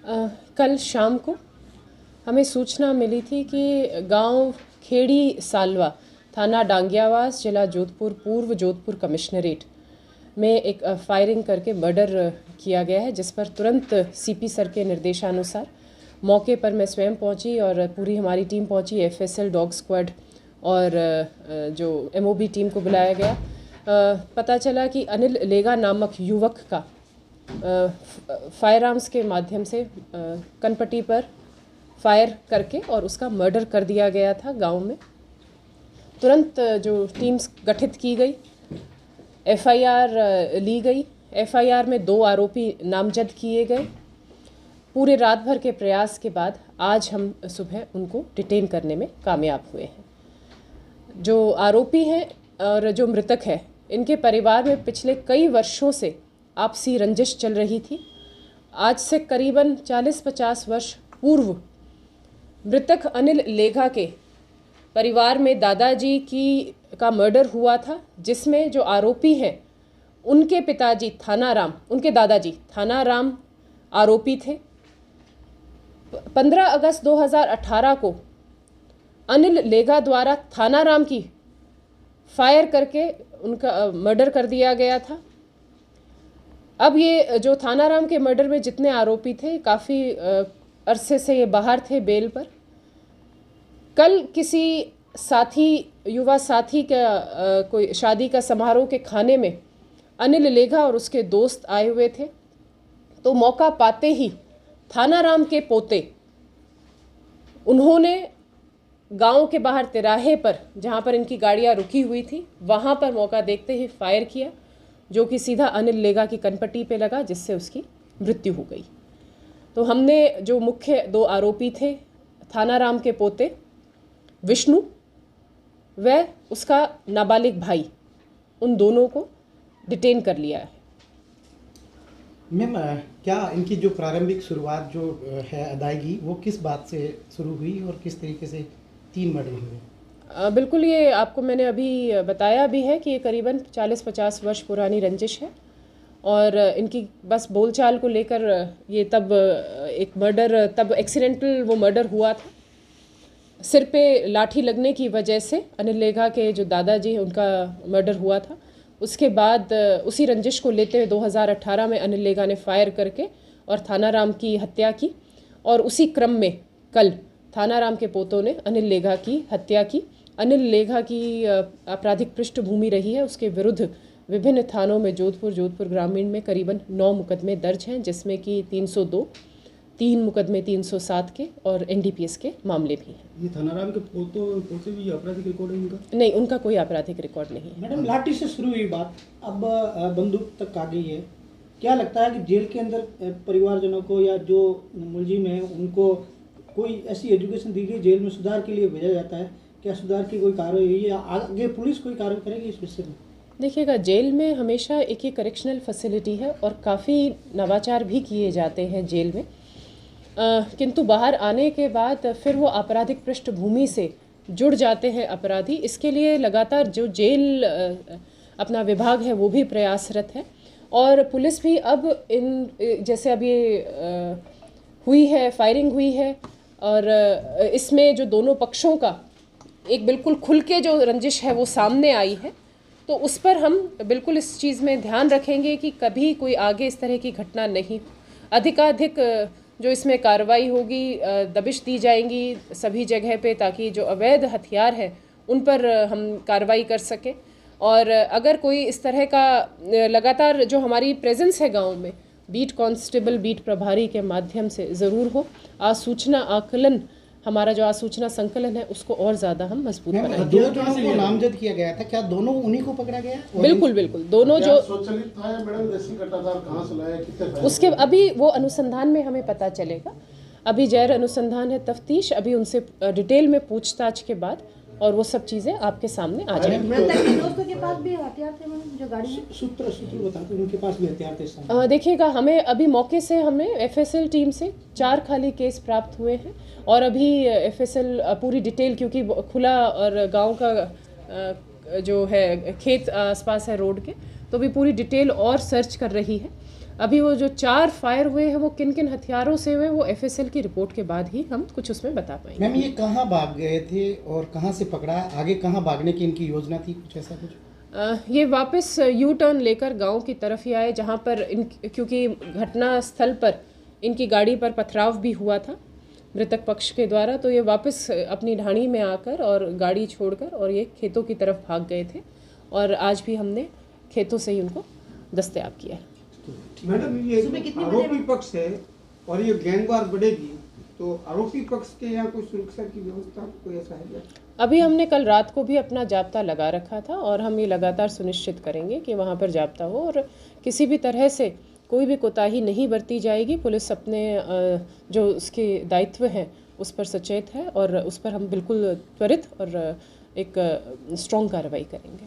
कल शाम को हमें सूचना मिली थी कि गांव खेड़ी सालवा, थाना डांगियावास, जिला जोधपुर, पूर्व जोधपुर कमिश्नरेट में एक फायरिंग करके मर्डर किया गया है, जिस पर तुरंत सीपी सर के निर्देशानुसार मौके पर मैं स्वयं पहुंची और पूरी हमारी टीम पहुंची। एफएसएल, डॉग स्क्वाड और जो एमओबी टीम को बुलाया गया। पता चला कि अनिल लेगा नामक युवक का फायर आर्म्स के माध्यम से कनपट्टी पर फायर करके और उसका मर्डर कर दिया गया था गांव में। तुरंत जो टीम्स गठित की गई, एफआईआर ली गई। एफआईआर में 2 आरोपी नामजद किए गए। पूरे रात भर के प्रयास के बाद आज हम सुबह उनको डिटेन करने में कामयाब हुए हैं। जो आरोपी हैं और जो मृतक है, इनके परिवार में पिछले कई वर्षों से आपसी रंजिश चल रही थी। आज से करीबन 40-50 वर्ष पूर्व मृतक अनिल लेगा के परिवार में दादाजी का मर्डर हुआ था, जिसमें जो आरोपी हैं उनके पिताजी थानाराम, उनके दादाजी थानाराम आरोपी थे। 15 अगस्त 2018 को अनिल लेगा द्वारा थानाराम की फायर करके उनका मर्डर कर दिया गया था। अब ये जो थानाराम के मर्डर में जितने आरोपी थे, काफ़ी अरसे से ये बाहर थे बेल पर। कल किसी युवा साथी का कोई शादी का समारोह के खाने में अनिल लेगा और उसके दोस्त आए हुए थे, तो मौका पाते ही थानाराम के पोते उन्होंने गांव के बाहर तिराहे पर, जहां पर इनकी गाड़ियां रुकी हुई थी, वहां पर मौका देखते ही फायर किया, जो कि सीधा अनिल लेगा की कनपट्टी पे लगा, जिससे उसकी मृत्यु हो गई। तो हमने जो मुख्य 2 आरोपी थे, थानाराम के पोते विष्णु व उसका नाबालिग भाई, उन दोनों को डिटेन कर लिया है। मैम, क्या इनकी जो प्रारंभिक शुरुआत जो है अदायगी, वो किस बात से शुरू हुई और किस तरीके से 3 मर्डर हुए? बिल्कुल, ये आपको मैंने अभी बताया भी है कि ये करीबन 40-50 वर्ष पुरानी रंजिश है और इनकी बस बोलचाल को लेकर ये तब एक मर्डर, तब एक्सीडेंटल वो मर्डर हुआ था। सिर पे लाठी लगने की वजह से अनिल लेगा के जो दादाजी हैं उनका मर्डर हुआ था। उसके बाद उसी रंजिश को लेते हुए 2018 में अनिल लेगा ने फायर करके और थानाराम की हत्या की, और उसी क्रम में कल थानाराम के पोतों ने अनिल लेगा की हत्या की। अनिल लेगा की आपराधिक पृष्ठभूमि रही है, उसके विरुद्ध विभिन्न थानों में जोधपुर ग्रामीण में करीबन 9 मुकदमे दर्ज हैं, जिसमें कि 302, 3 मुकदमे 307 के और एनडीपीएस के मामले भी हैं। ये थानाराम के पोते भी आपराधिक रिकॉर्ड है इनका? नहीं, उनका कोई आपराधिक रिकॉर्ड नहीं है। मैडम, लाठी से शुरू हुई बात अब बंदूक तक आ गई है। क्या लगता है कि जेल के अंदर परिवारजनों को या जो मुलजिम है उनको कोई ऐसी एजुकेशन दी गई, जेल में सुधार के लिए भेजा जाता है? क्या सुधार की कोई कार्रवाई हुई या आगे पुलिस कोई कार्रवाई करेगी इस विषय में? देखिएगा, जेल में हमेशा एक ही करेक्शनल फैसिलिटी है और काफ़ी नवाचार भी किए जाते हैं जेल में, किंतु बाहर आने के बाद फिर वो आपराधिक पृष्ठभूमि से जुड़ जाते हैं अपराधी। इसके लिए लगातार जो जेल अपना विभाग है वो भी प्रयासरत है, और पुलिस भी अब जैसे अब ये हुई है, फायरिंग हुई है, और इसमें जो दोनों पक्षों का एक बिल्कुल खुल के जो रंजिश है वो सामने आई है, तो उस पर हम बिल्कुल इस चीज़ में ध्यान रखेंगे कि कभी कोई आगे इस तरह की घटना नहीं। अधिकाधिक जो इसमें कार्रवाई होगी, दबिश दी जाएंगी सभी जगह पे, ताकि जो अवैध हथियार है उन पर हम कार्रवाई कर सकें। और अगर कोई इस तरह का लगातार जो हमारी प्रेजेंस है गांव में, बीट कांस्टेबल, बीट प्रभारी के माध्यम से ज़रूर हो। आसूचना आकलन, हमारा जो आसूचना संकलन है उसको और ज़्यादा हम मजबूत बनाएंगे। 2 जनों को नामजद किया गया था, क्या दोनों उन्हीं को पकड़ा गया? बिल्कुल, दोनों जो स्वचालित था मैडम, देसी कट्टा था, कहाँ से लाया, कितने फायदे? उसके अभी वो अनुसंधान में हमें पता चलेगा। अभी जैर अनुसंधान है, तफ्तीश, अभी उनसे डिटेल में पूछताछ के बाद और वो सब चीज़ें आपके सामने आ जाएंगी। दोस्तों के पास भी हथियार थे मैडम, जो गाड़ी में सूत्र बताते हैं उनके पास भी हथियार थे। देखिएगा, हमें अभी मौके से हमें एफएसएल टीम से 4 खाली केस प्राप्त हुए हैं, और अभी एफएसएल पूरी डिटेल, क्योंकि खुला और गांव का जो है खेत आसपास है रोड के, तो भी पूरी डिटेल और सर्च कर रही है। अभी वो जो 4 फायर हुए हैं वो किन किन हथियारों से हुए वो एफएसएल की रिपोर्ट के बाद ही हम कुछ उसमें बता पाएंगे। मैम ये कहाँ भाग गए थे और कहाँ से पकड़ा, आगे कहाँ भागने की इनकी योजना थी, कुछ ऐसा कुछ? ये वापस यू टर्न लेकर गांव की तरफ ही आए, जहां पर क्योंकि घटना स्थल पर इनकी गाड़ी पर पथराव भी हुआ था मृतक पक्ष के द्वारा, तो ये वापस अपनी ढाणी में आकर और गाड़ी छोड़कर और ये खेतों की तरफ भाग गए थे और आज भी हमने खेतों से ही उनको दस्तयाब किया है। मैडम ये आरोपी पक्ष है और ये गैंगवार बढ़ेगी तो आरोपी पक्ष के यहाँ कोई सुरक्षा की व्यवस्था कोई ऐसा है क्या? अभी हमने कल रात को भी अपना जाब्ता लगा रखा था और हम ये लगातार सुनिश्चित करेंगे कि वहाँ पर जाब्ता हो और किसी भी तरह से कोई भी कोताही नहीं बरती जाएगी। पुलिस अपने जो उसके दायित्व हैं उस पर सचेत है और उस पर हम बिल्कुल त्वरित और एक स्ट्रॉन्ग कार्रवाई करेंगे।